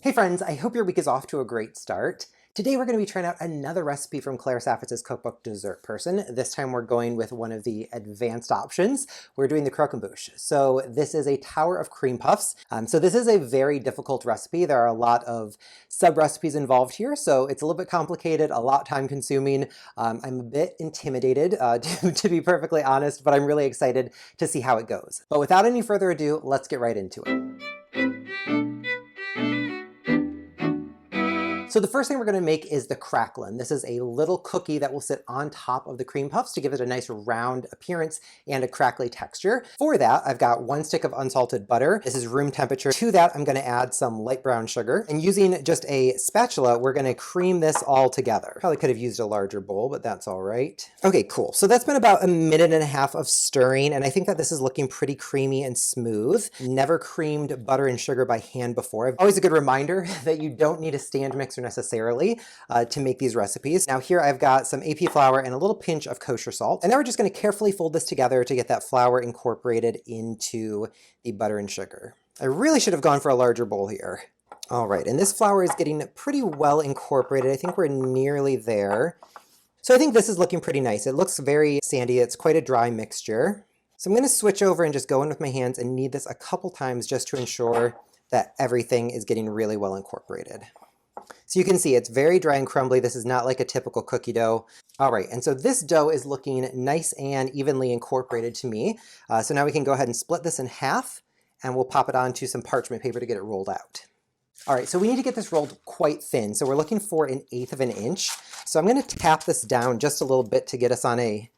Hey friends, I hope your week is off to a great start. Today we're going to be trying out another recipe from Claire Saffitz's cookbook Dessert Person. This time we're going with one of the advanced options. We're doing the Croquembouche. So this is a tower of cream puffs. So this is a very difficult recipe. There are a lot of sub-recipes involved here, so it's a little bit complicated, a lot time consuming. I'm a bit intimidated, to be perfectly honest, but I'm really excited to see how it goes. But without any further ado, let's get right into it. So the first thing we're going to make is the Craquelin. This is a little cookie that will sit on top of the cream puffs to give it a nice round appearance and a crackly texture. For that, I've got 1 stick of unsalted butter. This is room temperature. To that, I'm going to add some light brown sugar. And using just a spatula, we're going to cream this all together. Probably could have used a larger bowl, but that's all right. Okay, cool. So that's been about 1.5 minutes of stirring, and I think that this is looking pretty creamy and smooth. Never creamed butter and sugar by hand before. Always a good reminder that you don't need a stand mixer necessarily to make these recipes. Now here I've got some AP flour and a little pinch of kosher salt. And now we're just going to carefully fold this together to get that flour incorporated into the butter and sugar. I really should have gone for a larger bowl here. All right, and this flour is getting pretty well incorporated. I think we're nearly there. So I think this is looking pretty nice. It looks very sandy. It's quite a dry mixture. So I'm going to switch over and just go in with my hands and knead this a couple times just to ensure that everything is getting really well incorporated. So you can see it's very dry and crumbly. This is not like a typical cookie dough. All right, and so this dough is looking nice and evenly incorporated to me. So now we can go ahead and split this in half, and we'll pop it onto some parchment paper to get it rolled out. All right, so we need to get this rolled quite thin. So we're looking for 1/8 of an inch. So I'm going to tap this down just a little bit to get us on a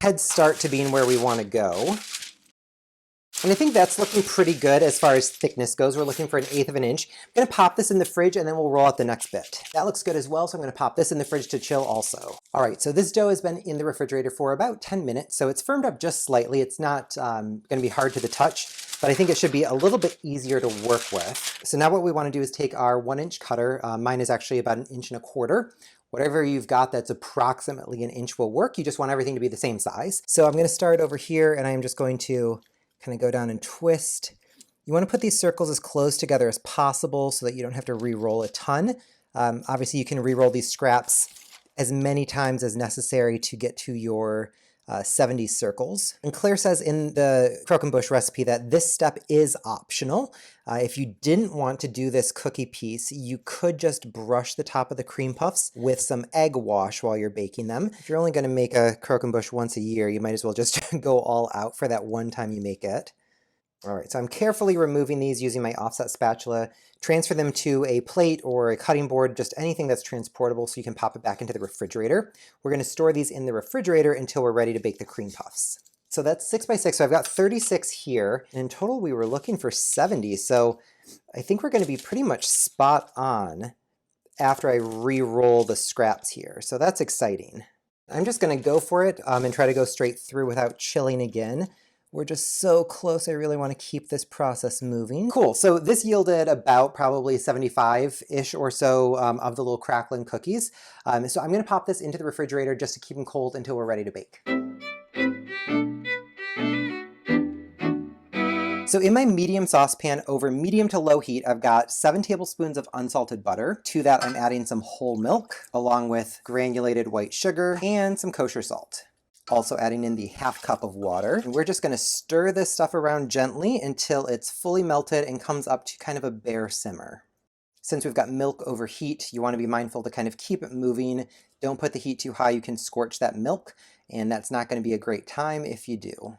head start to being where we want to go. And I think that's looking pretty good as far as thickness goes. We're looking for 1/8 of an inch. I'm going to pop this in the fridge and then we'll roll out the next bit. That looks good as well, so I'm going to pop this in the fridge to chill also. All right, so this dough has been in the refrigerator for about 10 minutes, so it's firmed up just slightly. It's not going to be hard to the touch, but I think it should be a little bit easier to work with. So now what we want to do is take our 1-inch cutter. Mine is actually about 1.25 inches. Whatever you've got that's approximately 1 inch will work. You just want everything to be the same size. So I'm going to start over here and I'm just going to kind of go down and twist. You want to put these circles as close together as possible so that you don't have to re-roll a ton. Obviously you can re-roll these scraps as many times as necessary to get to your 70 circles. And Claire says in the Croquembouche recipe that this step is optional. If you didn't want to do this cookie piece, you could just brush the top of the cream puffs with some egg wash while you're baking them. If you're only going to make a Croquembouche once a year, you might as well just go all out for that one time you make it. All right, so I'm carefully removing these using my offset spatula. Transfer them to a plate or a cutting board, just anything that's transportable so you can pop it back into the refrigerator. We're going to store these in the refrigerator until we're ready to bake the cream puffs. So that's 6 by 6, so I've got 36 here. And in total, we were looking for 70, so I think we're going to be pretty much spot on after I re-roll the scraps here. So that's exciting. I'm just going to go for it and try to go straight through without chilling again. We're just so close, I really want to keep this process moving. Cool, so this yielded about probably 75-ish or so of the little crackling cookies. So I'm going to pop this into the refrigerator just to keep them cold until we're ready to bake. So in my medium saucepan over medium to low heat, I've got 7 tablespoons of unsalted butter. To that, I'm adding some whole milk along with granulated white sugar and some kosher salt. Also adding in the 1/2 cup of water. And we're just going to stir this stuff around gently until it's fully melted and comes up to kind of a bare simmer. Since we've got milk over heat, you want to be mindful to kind of keep it moving. Don't put the heat too high, you can scorch that milk, and that's not going to be a great time if you do.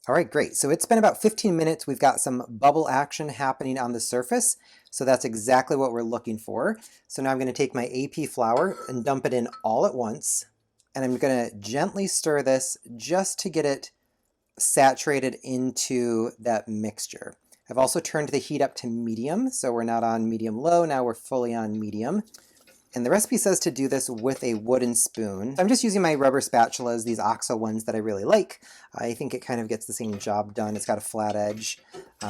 All right, great. So it's been about 15 minutes. We've got some bubble action happening on the surface. So that's exactly what we're looking for. So now I'm going to take my AP flour and dump it in all at once. And I'm going to gently stir this just to get it saturated into that mixture. I've also turned the heat up to medium, so we're not on medium-low, now we're fully on medium. And the recipe says to do this with a wooden spoon. I'm just using my rubber spatulas, these OXO ones that I really like. I think it kind of gets the same job done. It's got a flat edge,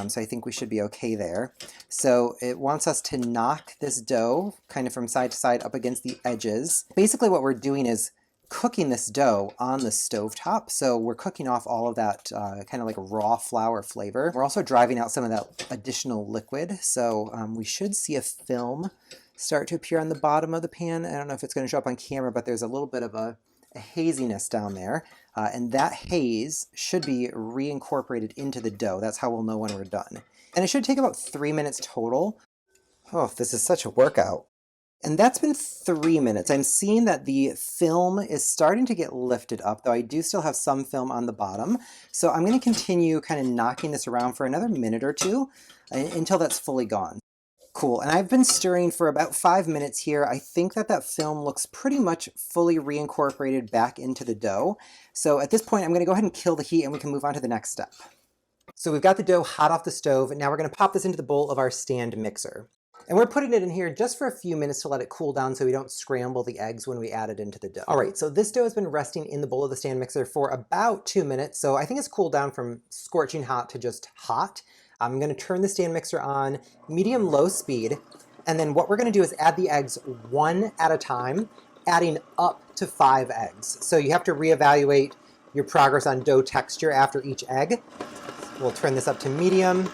so I think we should be okay there. So it wants us to knock this dough kind of from side to side up against the edges. Basically what we're doing is cooking this dough on the stovetop. So we're cooking off all of that kind of like raw flour flavor. We're also driving out some of that additional liquid. So we should see a film start to appear on the bottom of the pan. I don't know if it's going to show up on camera, but there's a little bit of a haziness down there. And that haze should be reincorporated into the dough. That's how we'll know when we're done. And it should take about 3 minutes total. Oh, this is such a workout. And that's been 3 minutes. I'm seeing that the film is starting to get lifted up, though I do still have some film on the bottom. So I'm going to continue kind of knocking this around for another minute or two until that's fully gone. Cool, and I've been stirring for about 5 minutes here. I think that that film looks pretty much fully reincorporated back into the dough. So at this point, I'm gonna go ahead and kill the heat and we can move on to the next step. So we've got the dough hot off the stove, and now we're gonna pop this into the bowl of our stand mixer. And we're putting it in here just for a few minutes to let it cool down so we don't scramble the eggs when we add it into the dough. All right, so this dough has been resting in the bowl of the stand mixer for about 2 minutes. So I think it's cooled down from scorching hot to just hot. I'm gonna turn the stand mixer on medium-low speed. And then what we're gonna do is add the eggs one at a time, adding up to 5 eggs. So you have to reevaluate your progress on dough texture after each egg. We'll turn this up to medium.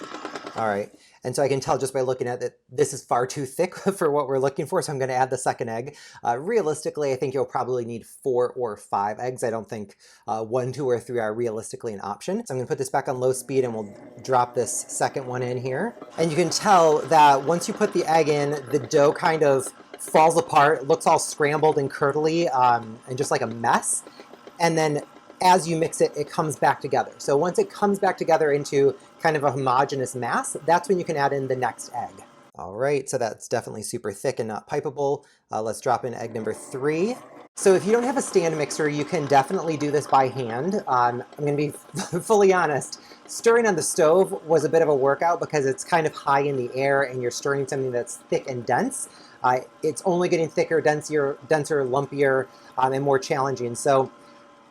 All right. And so I can tell just by looking at it, this is far too thick for what we're looking for, so I'm gonna add the second egg. Realistically, I think you'll probably need 4 or 5 eggs. I don't think 1, 2, or 3 are realistically an option. So I'm gonna put this back on low speed and we'll drop this second one in here. And you can tell that once you put the egg in, the dough kind of falls apart, looks all scrambled and curdly and just like a mess. And then as you mix it, it comes back together. So once it comes back together into kind of a homogeneous mass, that's when you can add in the next egg. All right, so that's definitely super thick and not pipeable. Let's drop in egg number 3. So if you don't have a stand mixer, you can definitely do this by hand. I'm gonna be fully honest. Stirring on the stove was a bit of a workout because it's kind of high in the air and you're stirring something that's thick and dense. It's only getting thicker, denser, lumpier, and more challenging. So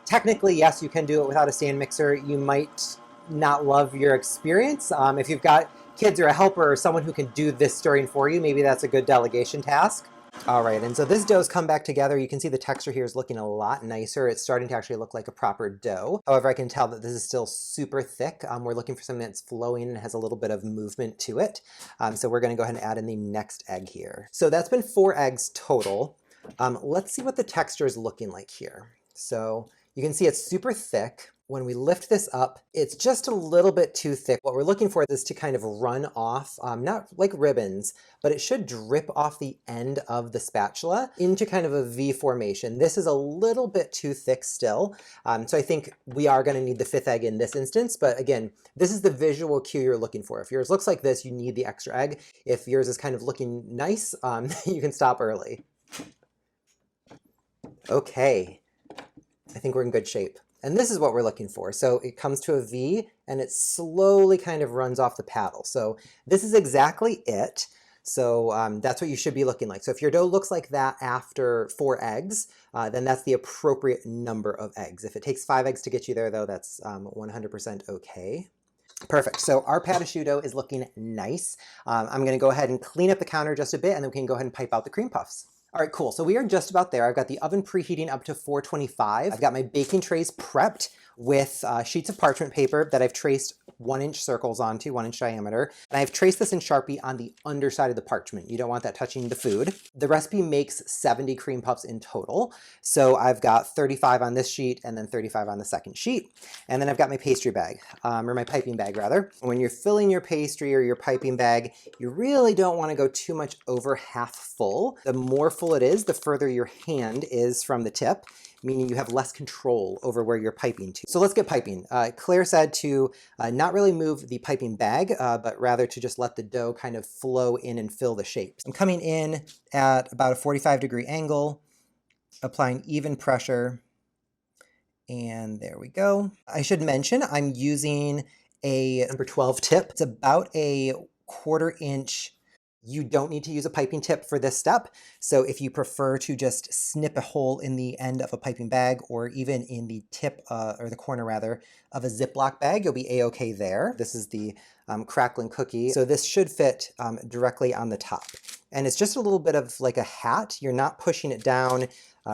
technically, yes, you can do it without a stand mixer. You might not love your experience. If you've got kids or a helper or someone who can do this stirring for you, maybe that's a good delegation task. All right, and so this dough's come back together. You can see the texture here is looking a lot nicer. It's starting to actually look like a proper dough. However, I can tell that this is still super thick. We're looking for something that's flowing and has a little bit of movement to it. So we're gonna go ahead and add in the next egg here. So that's been 4 eggs total. Let's see what the texture is looking like here. So you can see it's super thick. When we lift this up, it's just a little bit too thick. What we're looking for is to kind of run off, not like ribbons, but it should drip off the end of the spatula into kind of a V formation. This is a little bit too thick still. So I think we are gonna need the 5th egg in this instance, but again, this is the visual cue you're looking for. If yours looks like this, you need the extra egg. If yours is kind of looking nice, you can stop early. Okay. I think we're in good shape. And this is what we're looking for. So it comes to a V and it slowly kind of runs off the paddle. So this is exactly it. So that's what you should be looking like. So if your dough looks like that after 4 eggs, then that's the appropriate number of eggs. If it takes 5 eggs to get you there though, that's 100% okay. Perfect. So our pâte choux dough is looking nice. I'm gonna go ahead and clean up the counter just a bit and then we can go ahead and pipe out the cream puffs. All right, cool. So we are just about there. I've got the oven preheating up to 425. I've got my baking trays prepped with sheets of parchment paper that I've traced 1-inch circles onto, 1-inch diameter. And I've traced this in Sharpie on the underside of the parchment. You don't want that touching the food. The recipe makes 70 cream puffs in total. So I've got 35 on this sheet and then 35 on the second sheet. And then I've got my pastry bag, or my piping bag rather. When you're filling your pastry or your piping bag, you really don't want to go too much over half full. The more full it is, the further your hand is from the tip, meaning you have less control over where you're piping to. So let's get piping. Claire said to not really move the piping bag, but rather to just let the dough kind of flow in and fill the shapes. I'm coming in at about a 45-degree angle, applying even pressure, and there we go. I should mention I'm using a number 12 tip. It's about a 1/4 inch. You don't need to use a piping tip for this step. So if you prefer to just snip a hole in the end of a piping bag or even in the tip or the corner rather of a Ziploc bag, you'll be a-okay there. This is the Craquelin cookie. So this should fit directly on the top. and it's just a little bit of like a hat. You're not pushing it down.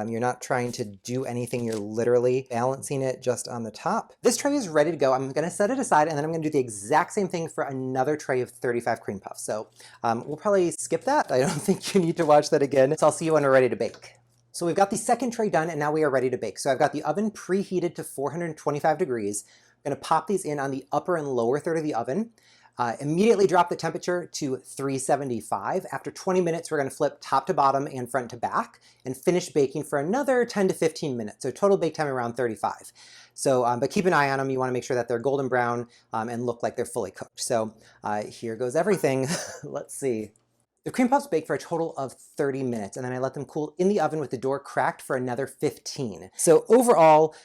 You're not trying to do anything. You're literally balancing it just on the top. This tray is ready to go. I'm gonna set it aside, and then I'm gonna do the exact same thing for another tray of 35 cream puffs. So we'll probably skip that. I don't think you need to watch that again. So I'll see you when we're ready to bake. So we've got the second tray done, and now we are ready to bake. So I've got the oven preheated to 425 degrees. I'm gonna pop these in on the upper and lower third of the oven. Immediately drop the temperature to 375. After 20 minutes, we're gonna flip top to bottom and front to back and finish baking for another 10 to 15 minutes. So total bake time around 35. So, but keep an eye on them. You wanna make sure that they're golden brown and look like they're fully cooked. So here goes everything. Let's see. The cream puffs bake for a total of 30 minutes, and then I let them cool in the oven with the door cracked for another 15. So overall,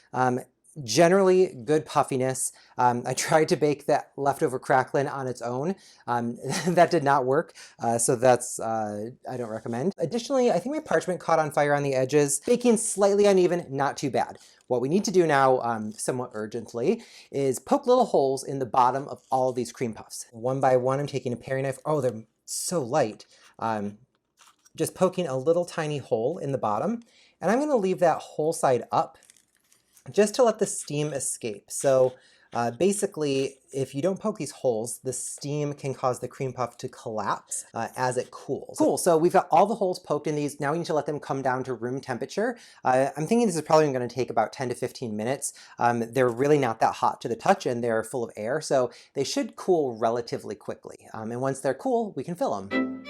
generally good puffiness. I tried to bake that leftover Craquelin on its own. That did not work, so that's, I don't recommend. Additionally, I think my parchment caught on fire on the edges. Baking slightly uneven, not too bad. What we need to do now, somewhat urgently, is poke little holes in the bottom of all of these cream puffs. One by one, I'm taking a paring knife. Oh, they're so light. Just poking a little tiny hole in the bottom, and I'm gonna leave that whole side up just to let the steam escape. So basically, if you don't poke these holes, the steam can cause the cream puff to collapse as it cools. Cool, so we've got all the holes poked in these. Now we need to let them come down to room temperature. I'm thinking this is probably gonna take about 10 to 15 minutes. They're really not that hot to the touch, and they're full of air, so they should cool relatively quickly. And once they're cool, we can fill them.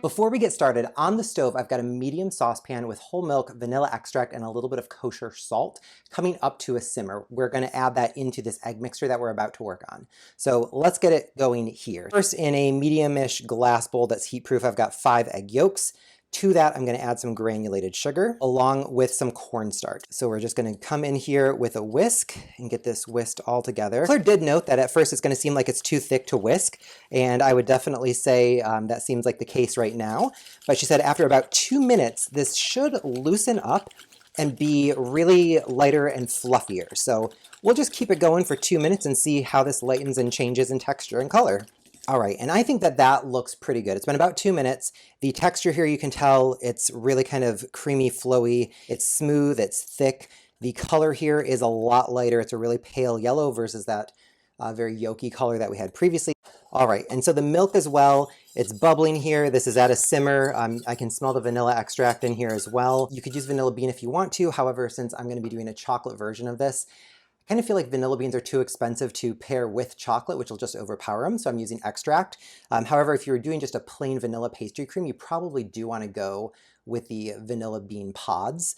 Before we get started, on the stove, I've got a medium saucepan with whole milk, vanilla extract, and a little bit of kosher salt coming up to a simmer. We're gonna add that into this egg mixture that we're about to work on. So let's get it going here. First, in a medium-ish glass bowl that's heat-proof, I've got 5 egg yolks. To that, I'm gonna add some granulated sugar along with some cornstarch. So we're just gonna come in here with a whisk and get this whisked all together. Claire did note that at first it's gonna seem like it's too thick to whisk, and I would definitely say that seems like the case right now. But she said after about 2 minutes, this should loosen up and be really lighter and fluffier. So we'll just keep it going for 2 minutes and see how this lightens and changes in texture and color. All right, and I think that that looks pretty good. It's been about 2 minutes. The texture here, you can tell it's really kind of creamy, flowy. It's smooth, it's thick. The color here is a lot lighter. It's a really pale yellow versus that very yolky color that we had previously. All right, and so the milk as well, it's bubbling here. This is at a simmer. I can smell the vanilla extract in here as well. You could use vanilla bean if you want to. However, since I'm gonna be doing a chocolate version of this, I kind of feel like vanilla beans are too expensive to pair with chocolate, which will just overpower them, so I'm using extract. However, if you were doing just a plain vanilla pastry cream, you probably do want to go with the vanilla bean pods,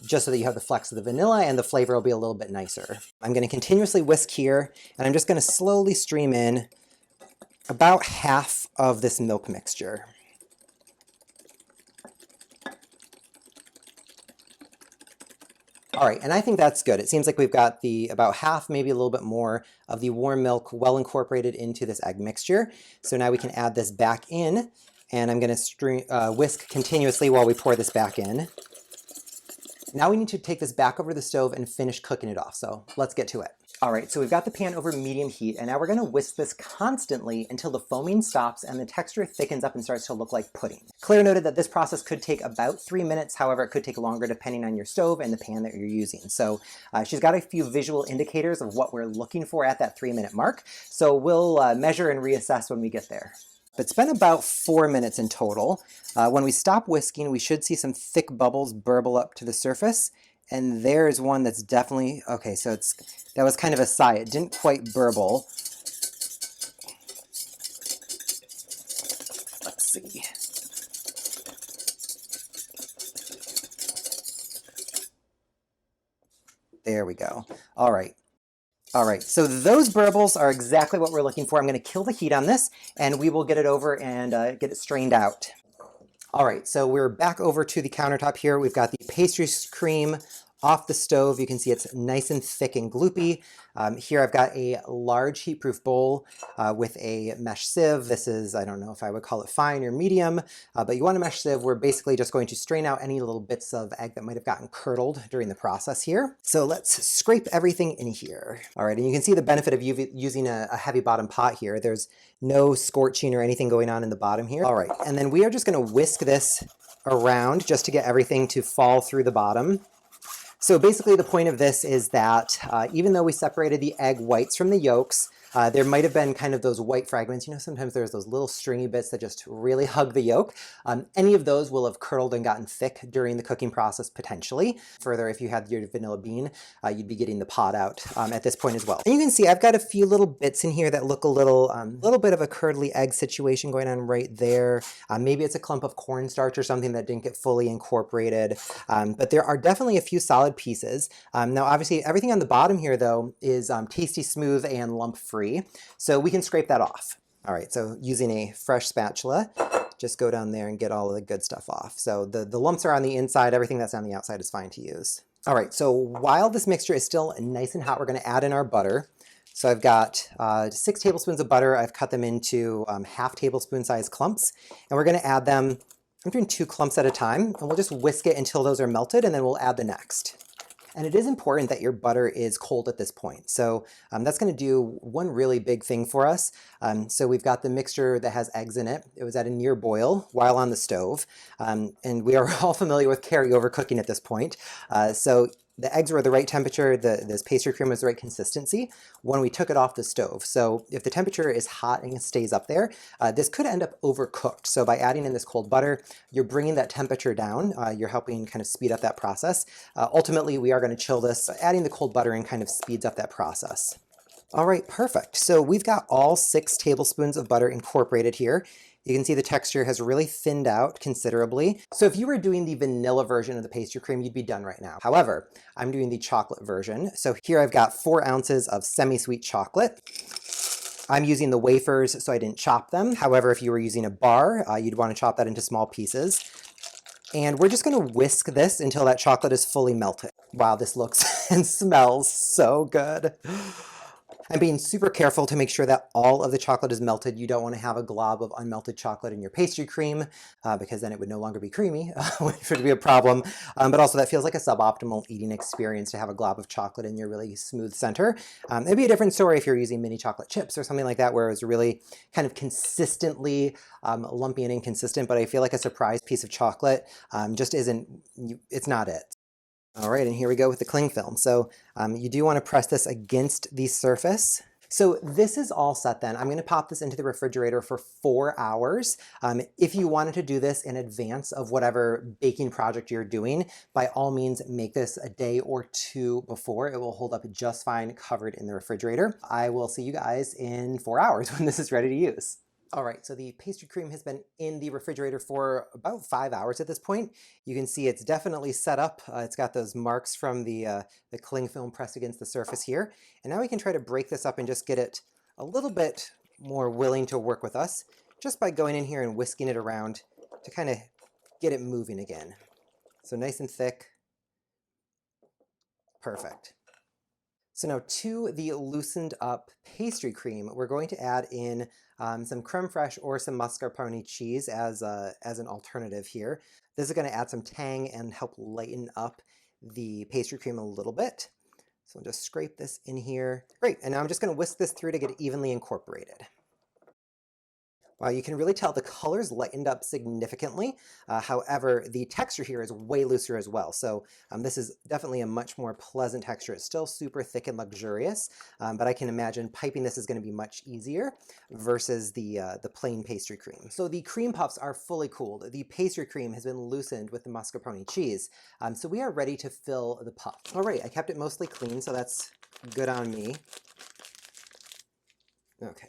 just so that you have the flex of the vanilla and the flavor will be a little bit nicer. I'm going to continuously whisk here, and I'm just going to slowly stream in about half of this milk mixture. All right, and I think that's good. It seems like we've got about half, maybe a little bit more of the warm milk well incorporated into this egg mixture. So now we can add this back in, and I'm gonna whisk continuously while we pour this back in. Now we need to take this back over the stove and finish cooking it off, so let's get to it. All right, so we've got the pan over medium heat, and now we're gonna whisk this constantly until the foaming stops and the texture thickens up and starts to look like pudding. Claire noted that this process could take about 3 minutes. However, it could take longer depending on your stove and the pan that you're using. So she's got a few visual indicators of what we're looking for at that 3-minute mark. So we'll measure and reassess when we get there. It's been about 4 minutes in total. When we stop whisking, we should see some thick bubbles burble up to the surface. And there's one that's definitely, okay, so that was kind of a sigh. It didn't quite burble. Let's see. There we go. All right. All right, so those burbles are exactly what we're looking for. I'm gonna kill the heat on this, and we will get it over and get it strained out. All right, so we're back over to the countertop here. We've got the pastry cream off the stove. You can see it's nice and thick and gloopy. Here I've got a large heat-proof bowl with a mesh sieve. This is, I don't know if I would call it fine or medium, but you want a mesh sieve. We're basically just going to strain out any little bits of egg that might have gotten curdled during the process here. So let's scrape everything in here. All right, and you can see the benefit of using a heavy bottom pot here. There's no scorching or anything going on in the bottom here. All right, and then we are just gonna whisk this around just to get everything to fall through the bottom. So basically the point of this is that even though we separated the egg whites from the yolks, there might have been kind of those white fragments. You know, sometimes there's those little stringy bits that just really hug the yolk. Any of those will have curdled and gotten thick during the cooking process potentially. Further, if you had your vanilla bean, you'd be getting the pot out at this point as well. And you can see I've got a few little bits in here that look a little bit of a curdly egg situation going on right there. Maybe it's a clump of cornstarch or something that didn't get fully incorporated. But there are definitely a few solid pieces. Now, obviously, everything on the bottom here, though, is tasty smooth and lump-free. So we can scrape that off. All right, so using a fresh spatula, just go down there and get all of the good stuff off. So the lumps are on the inside, everything that's on the outside is fine to use. All right, so while this mixture is still nice and hot, we're gonna add in our butter. So I've got 6 tablespoons of butter. I've cut them into half tablespoon size clumps, and we're gonna add them, I'm doing 2 clumps at a time, and we'll just whisk it until those are melted, and then we'll add the next. And it is important that your butter is cold at this point. So that's gonna do one really big thing for us. So we've got the mixture that has eggs in it. It was at a near boil while on the stove. And we are all familiar with carryover cooking at this point. So the eggs were the right temperature, this pastry cream was the right consistency when we took it off the stove. So if the temperature is hot and stays up there, this could end up overcooked. So by adding in this cold butter, you're bringing that temperature down. You're helping kind of speed up that process. Ultimately, we are going to chill this. Adding the cold butter in kind of speeds up that process. All right, perfect. So we've got all 6 tablespoons of butter incorporated here. You can see the texture has really thinned out considerably. So if you were doing the vanilla version of the pastry cream, you'd be done right now. However, I'm doing the chocolate version. So here I've got 4 ounces of semi-sweet chocolate. I'm using the wafers, so I didn't chop them. However, if you were using a bar, you'd want to chop that into small pieces. And we're just gonna whisk this until that chocolate is fully melted. Wow, this looks and smells so good. I'm being super careful to make sure that all of the chocolate is melted. You don't want to have a glob of unmelted chocolate in your pastry cream because then it would no longer be creamy, which would be a problem. But also that feels like a suboptimal eating experience to have a glob of chocolate in your really smooth center. It'd be a different story if you're using mini chocolate chips or something like that, where it's really kind of consistently lumpy and inconsistent, but I feel like a surprise piece of chocolate just isn't, it's not it. All right, and here we go with the cling film. So you do want to press this against the surface. So this is all set then. I'm going to pop this into the refrigerator for 4 hours. If you wanted to do this in advance of whatever baking project you're doing, by all means, make this a day or 2 before. It will hold up just fine covered in the refrigerator. I will see you guys in 4 hours when this is ready to use. All right, so the pastry cream has been in the refrigerator for about 5 hours at this point. You can see it's definitely set up. It's got those marks from the cling film pressed against the surface here. And now we can try to break this up and just get it a little bit more willing to work with us, just by going in here and whisking it around to kind of get it moving again. So nice and thick. Perfect. So now to the loosened up pastry cream, we're going to add in some creme fraiche or some mascarpone cheese as an alternative here. This is going to add some tang and help lighten up the pastry cream a little bit. So I'll just scrape this in here. Great, and now I'm just going to whisk this through to get it evenly incorporated. Wow, you can really tell the color's lightened up significantly. However, the texture here is way looser as well. So this is definitely a much more pleasant texture. It's still super thick and luxurious, but I can imagine piping this is going to be much easier versus the plain pastry cream. So the cream puffs are fully cooled. The pastry cream has been loosened with the mascarpone cheese. So we are ready to fill the puff. All right, I kept it mostly clean, so that's good on me. Okay.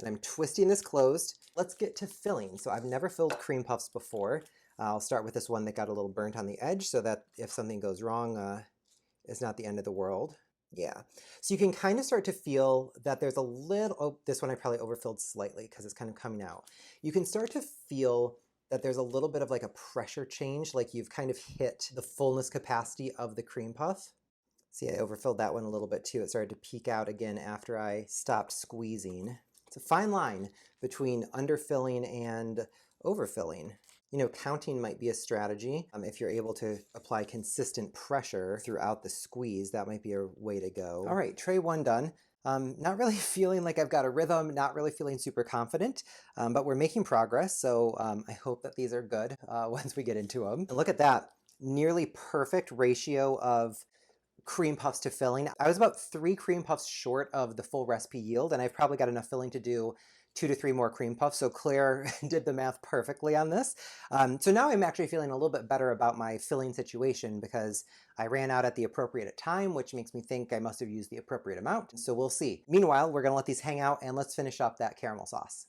And I'm twisting this closed. Let's get to filling. So I've never filled cream puffs before. I'll start with this one that got a little burnt on the edge so that if something goes wrong, it's not the end of the world. Yeah. So you can kind of start to feel that there's a little, oh, this one I probably overfilled slightly because it's kind of coming out. You can start to feel that there's a little bit of like a pressure change, like you've kind of hit the fullness capacity of the cream puff. See, I overfilled that one a little bit too. It started to peak out again after I stopped squeezing. It's a fine line between underfilling and overfilling. You know, counting might be a strategy. If you're able to apply consistent pressure throughout the squeeze, that might be a way to go. All right, tray one done. Not really feeling like I've got a rhythm, not really feeling super confident, but we're making progress. So I hope that these are good once we get into them. And look at that, nearly perfect ratio of cream puffs to filling. I was about 3 cream puffs short of the full recipe yield, and I've probably got enough filling to do 2 to 3 more cream puffs. So Claire did the math perfectly on this. So now I'm actually feeling a little bit better about my filling situation because I ran out at the appropriate time, which makes me think I must have used the appropriate amount. So we'll see. Meanwhile, we're gonna let these hang out and let's finish up that caramel sauce.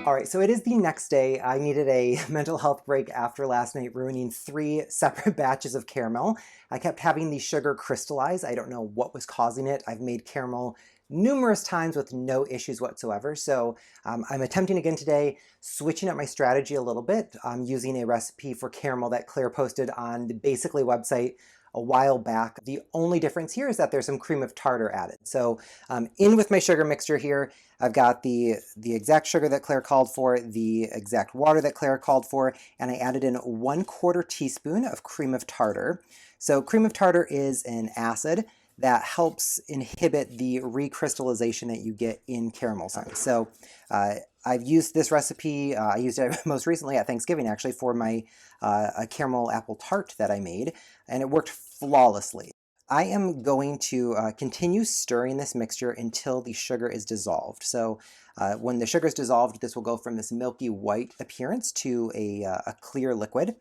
All right, so it is the next day. I needed a mental health break after last night ruining 3 separate batches of caramel. I kept having the sugar crystallize. I don't know what was causing it. I've made caramel numerous times with no issues whatsoever. So I'm attempting again today, switching up my strategy a little bit. I'm using a recipe for caramel that Claire posted on the Basically website a while back. The only difference here is that there's some cream of tartar added. So in with my sugar mixture here, I've got the exact sugar that Claire called for, the exact water that Claire called for, and I added in 1/4 teaspoon of cream of tartar. So cream of tartar is an acid that helps inhibit the recrystallization that you get in caramel sauce. So I've used this recipe, I used it most recently at Thanksgiving actually for my a caramel apple tart that I made, and it worked flawlessly. I am going to continue stirring this mixture until the sugar is dissolved. So when the sugar is dissolved, this will go from this milky white appearance to a clear liquid.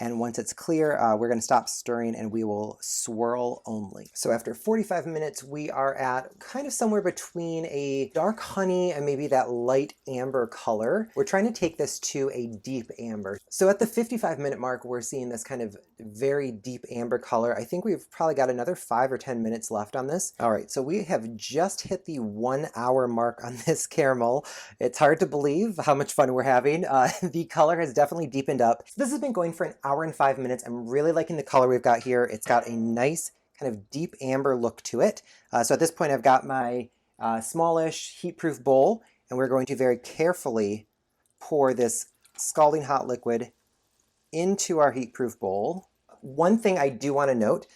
And once it's clear, we're going to stop stirring and we will swirl only. So after 45 minutes, we are at kind of somewhere between a dark honey and maybe that light amber color. We're trying to take this to a deep amber. So at the 55-minute mark, we're seeing this kind of very deep amber color. I think we've probably got another 5 or 10 minutes left on this. All right, so we have just hit the 1 hour mark on this caramel. It's hard to believe how much fun we're having. The color has definitely deepened up. So this has been going for an hour and 5 minutes. I'm really liking the color we've got here. It's got a nice kind of deep amber look to it. So at this point, I've got my smallish heat-proof bowl, and we're going to very carefully pour this scalding hot liquid into our heat-proof bowl. One thing I do want to note,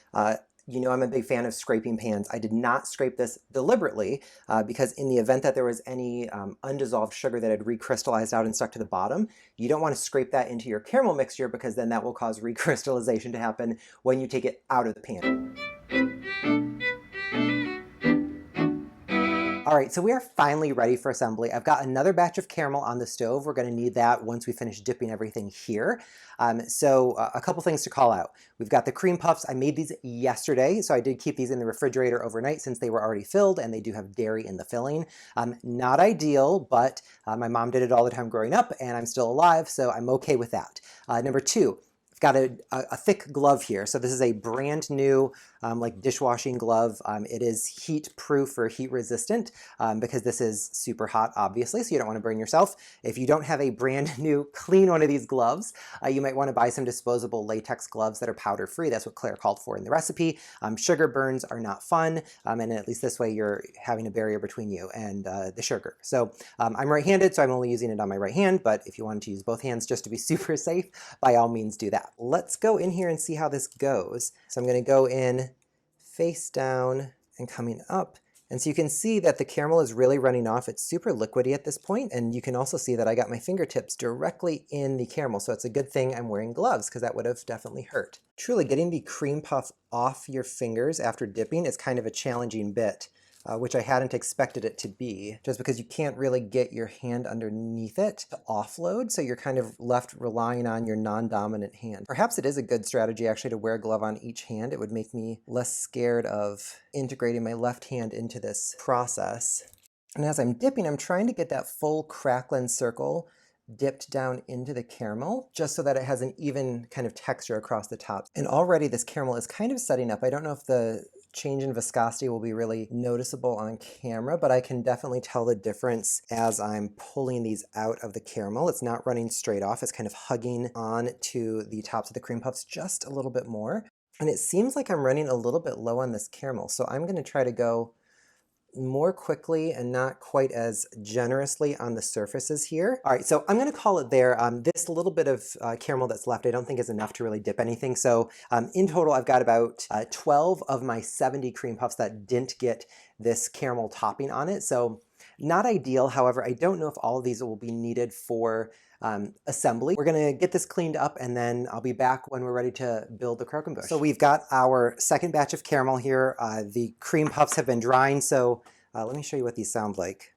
you know I'm a big fan of scraping pans. I did not scrape this deliberately because in the event that there was any undissolved sugar that had recrystallized out and stuck to the bottom, you don't want to scrape that into your caramel mixture because then that will cause recrystallization to happen when you take it out of the pan. All right, so we are finally ready for assembly. I've got another batch of caramel on the stove. We're going to need that once we finish dipping everything here. A couple things to call out. We've got the cream puffs. I made these yesterday, so I did keep these in the refrigerator overnight since they were already filled and they do have dairy in the filling. Not ideal, but my mom did it all the time growing up and I'm still alive, so I'm okay with that. Number 2, I've got a thick glove here. So this is a brand new like dishwashing glove. It is heat proof or heat resistant because this is super hot, obviously, so you don't want to burn yourself. If you don't have a brand new clean one of these gloves, you might want to buy some disposable latex gloves that are powder free. That's what Claire called for in the recipe. Sugar burns are not fun, and at least this way you're having a barrier between you and the sugar. So I'm right-handed, so I'm only using it on my right hand, but if you wanted to use both hands just to be super safe, by all means do that. Let's go in here and see how this goes. So I'm going to go in face down and coming up. And so you can see that the caramel is really running off. It's super liquidy at this point, and you can also see that I got my fingertips directly in the caramel, so it's a good thing I'm wearing gloves because that would have definitely hurt. Truly, getting the cream puff off your fingers after dipping is kind of a challenging bit. Which I hadn't expected it to be, just because you can't really get your hand underneath it to offload, so you're kind of left relying on your non-dominant hand. Perhaps it is a good strategy actually to wear a glove on each hand. It would make me less scared of integrating my left hand into this process. And as I'm dipping, I'm trying to get that full Craquelin circle dipped down into the caramel, just so that it has an even kind of texture across the top. And already this caramel is kind of setting up. I don't know if the change in viscosity will be really noticeable on camera, but I can definitely tell the difference as I'm pulling these out of the caramel. It's not running straight off. It's kind of hugging on to the tops of the cream puffs just a little bit more. And it seems like I'm running a little bit low on this caramel, so I'm going to try to go more quickly and not quite as generously on the surfaces here. All right, so I'm going to call it there. This little bit of caramel that's left I don't think is enough to really dip anything. So in total, I've got about 12 of my 70 cream puffs that didn't get this caramel topping on it. So not ideal. However, I don't know if all of these will be needed for assembly. We're going to get this cleaned up and then I'll be back when we're ready to build the croquembouche. So we've got our second batch of caramel here. The cream puffs have been drying, so let me show you what these sound like.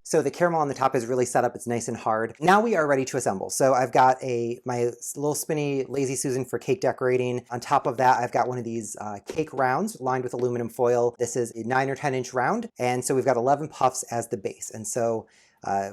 So the caramel on the top is really set up, it's nice and hard. Now we are ready to assemble. So I've got my little spinny Lazy Susan for cake decorating. On top of that, I've got one of these cake rounds lined with aluminum foil. This is a 9 or 10 inch round. And so we've got 11 puffs as the base. And so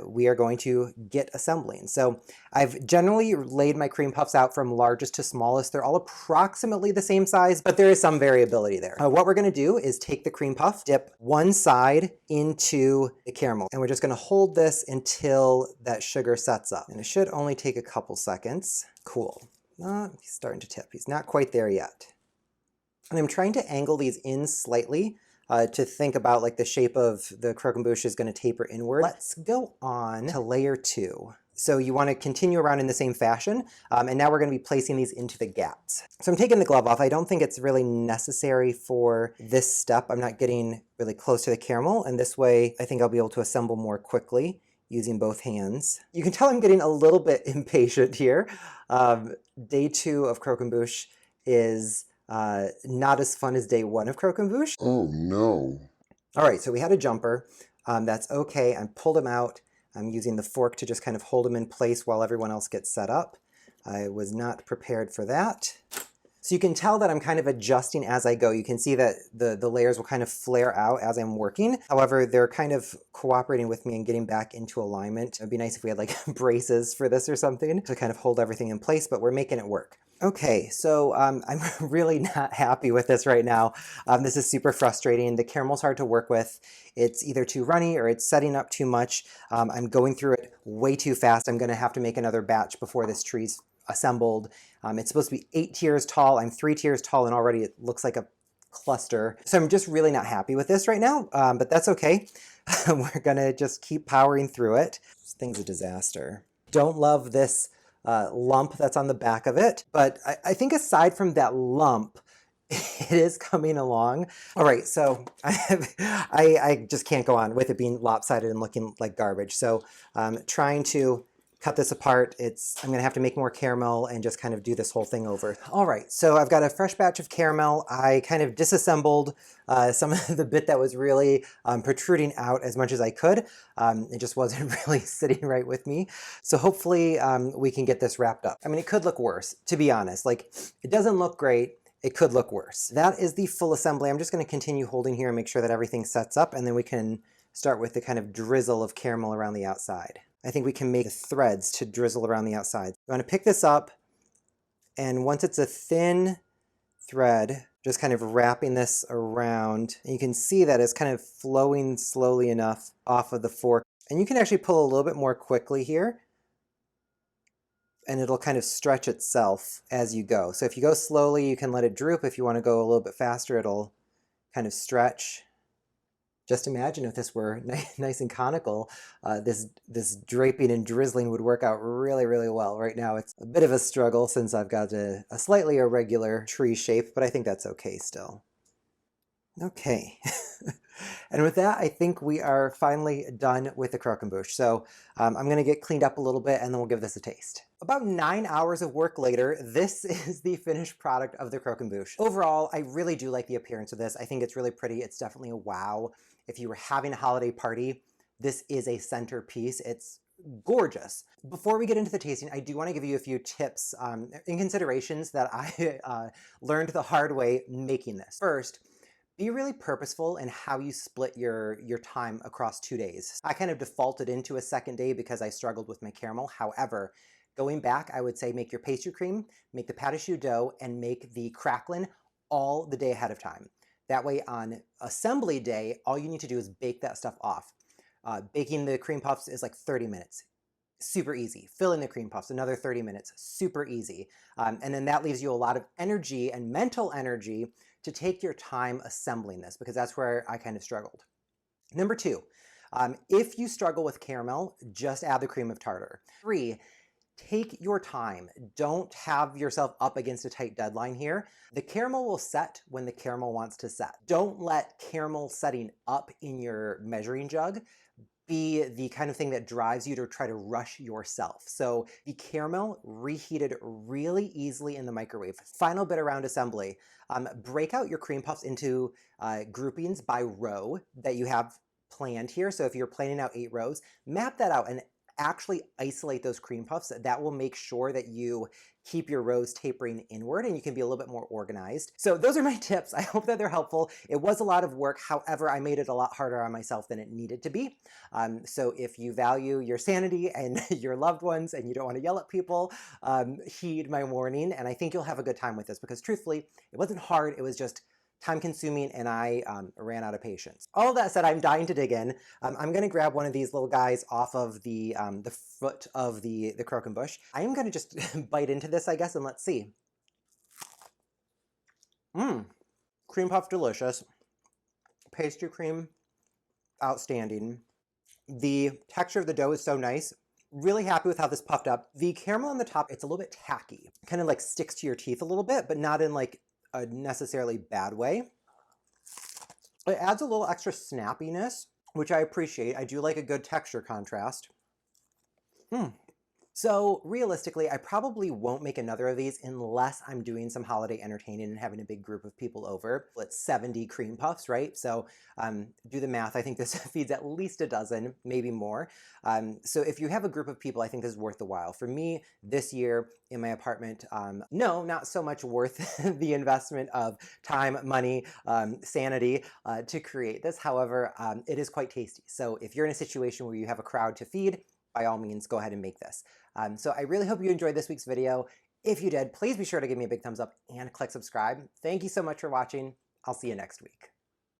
we are going to get assembling. So I've generally laid my cream puffs out from largest to smallest. They're all approximately the same size, but there is some variability there. What we're going to do is take the cream puff, dip one side into the caramel, and we're just going to hold this until that sugar sets up. And it should only take a couple seconds. Cool. He's starting to tip. He's not quite there yet. And I'm trying to angle these in slightly to think about like the shape of the croquembouche is going to taper inward. Let's go on to layer 2. So you want to continue around in the same fashion, and now we're going to be placing these into the gaps. So I'm taking the glove off. I don't think it's really necessary for this step. I'm not getting really close to the caramel, and this way I think I'll be able to assemble more quickly using both hands. You can tell I'm getting a little bit impatient here. Day 2 of croquembouche is not as fun as day 1 of croquembouche. Oh no. All right, so we had a jumper. That's okay. I pulled him out. I'm using the fork to just kind of hold him in place while everyone else gets set up. I was not prepared for that. So you can tell that I'm kind of adjusting as I go. You can see that the layers will kind of flare out as I'm working. However, they're kind of cooperating with me and getting back into alignment. It'd be nice if we had like braces for this or something to kind of hold everything in place, but we're making it work. Okay, so I'm really not happy with this right now. This is super frustrating. The caramel's hard to work with. It's either too runny or it's setting up too much. I'm going through it way too fast. I'm gonna have to make another batch before this tree's assembled. It's supposed to be 8 tiers tall. I'm 3 tiers tall and already it looks like a cluster. So I'm just really not happy with this right now, but that's okay. We're gonna just keep powering through it. This thing's a disaster. Don't love this lump that's on the back of it, but I think aside from that lump, it is coming along. All right, so I just can't go on with it being lopsided and looking like garbage. So trying to cut this apart, I'm gonna have to make more caramel and just kind of do this whole thing over. All right, so I've got a fresh batch of caramel. I kind of disassembled some of the bit that was really protruding out as much as I could. It just wasn't really sitting right with me. So hopefully we can get this wrapped up. I mean, it could look worse, to be honest. Like, it doesn't look great. It could look worse. That is the full assembly. I'm just gonna continue holding here and make sure that everything sets up, and then we can start with the kind of drizzle of caramel around the outside. I think we can make the threads to drizzle around the outside. I'm going to pick this up, and once it's a thin thread, just kind of wrapping this around, and you can see that it's kind of flowing slowly enough off of the fork. And you can actually pull a little bit more quickly here, and it'll kind of stretch itself as you go. So if you go slowly, you can let it droop. If you want to go a little bit faster, it'll kind of stretch. Just imagine if this were nice and conical, this draping and drizzling would work out really, really well. Right now it's a bit of a struggle since I've got a slightly irregular tree shape, but I think that's okay still. Okay. And with that, I think we are finally done with the croquembouche. So I'm going to get cleaned up a little bit and then we'll give this a taste. About 9 hours of work later, this is the finished product of the croquembouche. Overall, I really do like the appearance of this. I think it's really pretty. It's definitely a wow. If you were having a holiday party, this is a centerpiece. It's gorgeous. Before we get into the tasting, I do want to give you a few tips and considerations that I learned the hard way making this. First, be really purposeful in how you split your time across 2 days. I kind of defaulted into a second day because I struggled with my caramel. However, going back, I would say make your pastry cream, make the pâte à choux dough, and make the craquelin all the day ahead of time. That way on assembly day, all you need to do is bake that stuff off. Baking the cream puffs is like 30 minutes. Super easy. Filling the cream puffs, another 30 minutes, super easy. And then that leaves you a lot of energy and mental energy to take your time assembling this, because that's where I kind of struggled. Number 2, if you struggle with caramel, just add the cream of tartar. 3, take your time. Don't have yourself up against a tight deadline here. The caramel will set when the caramel wants to set. Don't let caramel setting up in your measuring jug be the kind of thing that drives you to try to rush yourself. So the caramel reheated really easily in the microwave. Final bit around assembly, break out your cream puffs into groupings by row that you have planned here. So if you're planning out 8 rows, map that out and actually isolate those cream puffs. That will make sure that you keep your rows tapering inward and you can be a little bit more organized. So those are my tips. I hope that they're helpful. It was a lot of work. However, I made it a lot harder on myself than it needed to be. So if you value your sanity and your loved ones and you don't want to yell at people, heed my warning. And I think you'll have a good time with this, because truthfully, it wasn't hard. It was just time consuming, and I ran out of patience. All that said, I'm dying to dig in. I'm gonna grab one of these little guys off of the foot of the Croquembouche. I am gonna just bite into this, I guess, and let's see. Cream puff, delicious. Pastry cream, outstanding. The texture of the dough is so nice. Really happy with how this puffed up. The caramel on the top, it's a little bit tacky. Kind of like sticks to your teeth a little bit, but not in like a necessarily bad way. It adds a little extra snappiness, which I appreciate. I do like a good texture contrast. So realistically, I probably won't make another of these unless I'm doing some holiday entertaining and having a big group of people over. It's 70 cream puffs, right? So do the math. I think this feeds at least a dozen, maybe more. So if you have a group of people, I think this is worth the while. For me, this year in my apartment, no, not so much worth the investment of time, money, sanity to create this. However, it is quite tasty. So if you're in a situation where you have a crowd to feed, by all means, go ahead and make this. So I really hope you enjoyed this week's video. If you did, please be sure to give me a big thumbs up and click subscribe. Thank you so much for watching. I'll see you next week.